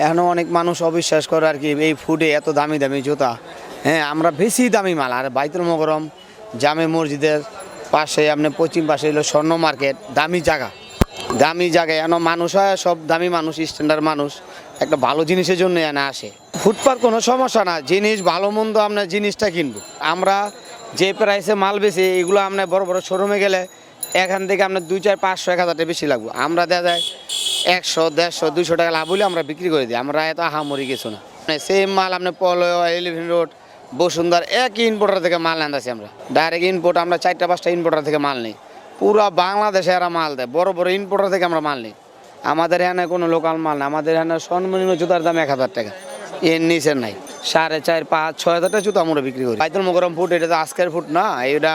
এখনো অনেক মানুষ অবিশ্বাস করে আর কি এই ফুডে এত দামি দামি জুতা। হ্যাঁ, আমরা বেশি দামি মাল। আর বাইতুল মোকাররম জামে মসজিদের পাশে আপনার পশ্চিম পাশে হলো স্বর্ণ মার্কেট, দামি জায়গায় এন মানুষ হয়, সব দামি মানুষ, স্ট্যান্ডার্ড মানুষ একটা ভালো জিনিসের জন্য এনে আসে। ফুটপাত কোনো সমস্যা না, জিনিস ভালো মন্দ আপনার জিনিসটা কিনবো। আমরা যে প্রাইসে মাল বেশি এগুলো আপনার বড় বড় শোরুমে গেলে এখান থেকে আপনার 2, 4, 500, 1000 টাকা বেশি লাগবে। আমরা দেখা যায় 100, 150, 200 টাকা লাভ হলে আমরা বিক্রি করে দিই। আমরা এত আহামরি কিছু না। সেম মাল আপনার পলয়, এলিভেন রোড, বসুন্ধরা একই ইম্পোর্টার থেকে মাল আনতেছি আমরা। ডাইরেক্ট ইম্পোর্ট, আমরা 4-5টা ইম্পোর্টার থেকে মাল নিই। পুরো বাংলাদেশে এরা মাল দেয়, বড় বড় ইম্পোর্টার থেকে আমরা মাল নিই। আমাদের এখানে কোনো লোকাল মাল না। আমাদের এখানে সর্বনিম্ন জুতার দাম 1000 টাকা, এর নিচে নাই। 4.5, 5, 6 হাজার টাকা জুতা আমরা বিক্রি করি। বাইতুল মোকাররম ফুট, এটা তো আজকের ফুট না, এটা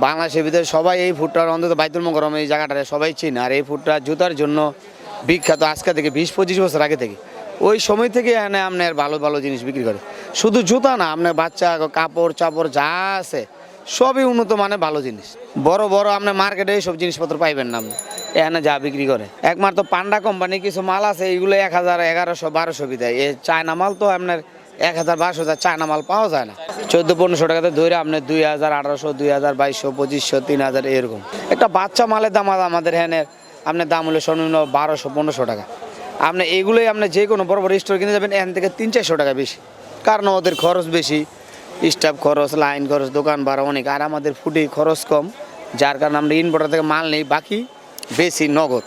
বাংলাদেশের ভিতরে সবাই এই ফুটটার, অন্তত বাইতুল মোকাররম এই জায়গাটা সবাই চিনে। আর এই ফুটটা জুতার জন্য বিখ্যাত আজকে থেকে 20-25 বছর আগে থেকে। ওই সময় থেকে এনে আপনার ভালো ভালো জিনিস বিক্রি করে। শুধু জুতা না, আপনার বাচ্চা কাপড় চাপড় যা আছে সবই উন্নত মানের ভালো জিনিস। বড় বড় আপনার মার্কেটে এইসব জিনিসপত্র পাইবেন না আপনি এখানে যা বিক্রি করে। একমাত্র পান্ডা কোম্পানি কিছু মাল আছে, এইগুলো 1000, 1100, 1200 বিদায়। এই চায়না মাল তো আপনার 1000, 1200 চায়না মাল পাওয়া যায় না। 1400-1500 টাকাতে ধরে আপনার 2000, 1800, 2000, 2200, 2500, 3000 এরকম। একটা বাচ্চা মালের দাম আমাদের এখানে আপনার দাম হলো সর্বনিম্ন 1200-1500 টাকা। আপনি এইগুলোই আপনি যে কোনো বড় বড় স্টোর কিনে যাবেন এখান থেকে 300-400 টাকা বেশি, কারণ ওদের খরচ বেশি, স্টাফ খরচ, লাইন খরচ, দোকান ভাড়া অনেক। আর আমাদের ফুডে খরচ কম, যার কারণে আমরা ইম্পোর্টার থেকে মাল নেই, বাকি বেশি নগদ,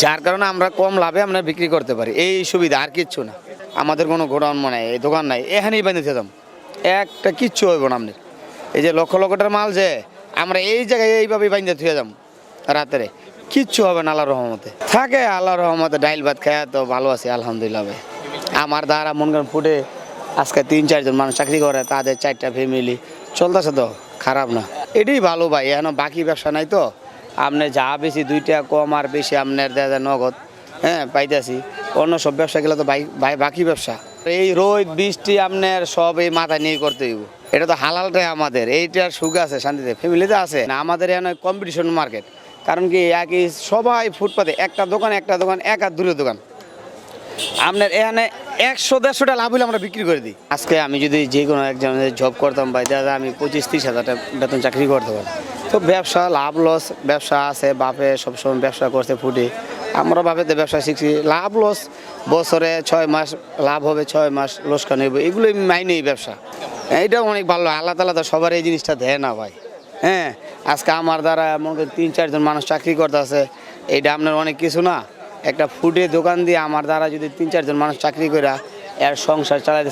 যার কারণে আমরা কম লাভে আমরা বিক্রি করতে পারি। এই সুবিধা, আর কিচ্ছু না। আমাদের কোনো গোডাউন নাই, এই দোকান নাই, এখানেই বানিয়ে যেতাম, একটা কিচ্ছু হইব না। আপনার এই যে লক্ষ লক্ষটার মাল যে আমরা এই জায়গায় এইভাবেই বানিয়ে থুয়ে যাম, রাত্রে কিচ্ছু হবে না আল্লাহর রহমতে। থাকে আল্লাহর রহমতে, ডাইল ভাত খায় তো ভালো আছে আলহামদুলিল্লাহ ভাই। আমার দ্বারা মন করেন ফুটে আজকে 3-4 জন মানুষ চাকরি করে, তাদের 4টা ফ্যামিলি চলতেছে, তো খারাপ না, এটাই ভালো ভাই। এখন বাকি ব্যবসা নাই তো, আপনার যা বেশি 2 টাকা কম আর বেশি আপনার দেখা যায় নগদ, হ্যাঁ পাইতেছি। অন্য সব ব্যবসা গেলে তো বাকি ব্যবসা, এই রোদ বৃষ্টি আপনার সব এই মাথায় নিয়ে করতে হইব। এটা তো হালালটাই আমাদের, এইটার সুখ আছে, শান্তিতে ফ্যামিলিতে আছে না। আমাদের এখানে কম্পিটিশন মার্কেট, কারণ কি একই সবাই ফুটপাতে, একটা দোকান, এক আর দূরের দোকান। আপনার এখানে 100-150 টাকা লাভ হলে আমরা বিক্রি করে দিই। আজকে আমি যদি যে কোনো একজন জব করতাম ভাই, দাদা আমি 25-30 হাজার টাকা বেতন চাকরি করতে পারি। তো ব্যবসা লাভ লস ব্যবসা আছে, বাপে সবসময় ব্যবসা করতে ফুটে, আমরা বাপেতে ব্যবসা শিখছি। লাভ লস বছরে 6 মাস লাভ হবে, 6 মাস লোকসান হইব, এগুলোই মাইনেই ব্যবসা। এইটাও অনেক ভালো, আল্লাহ তাআলা তো সবার এই জিনিসটা দেয় না ভাই। হ্যাঁ, আজকে আমার দ্বারা মনে করি 3-4 জন মানুষ চাকরি করতেছে, এইটা আপনার অনেক কিছু না। একটা ফুডের দোকান দিয়ে আমার দ্বারা যদি 3-4 জন মানুষ চাকরি করে এর সংসার চালাতে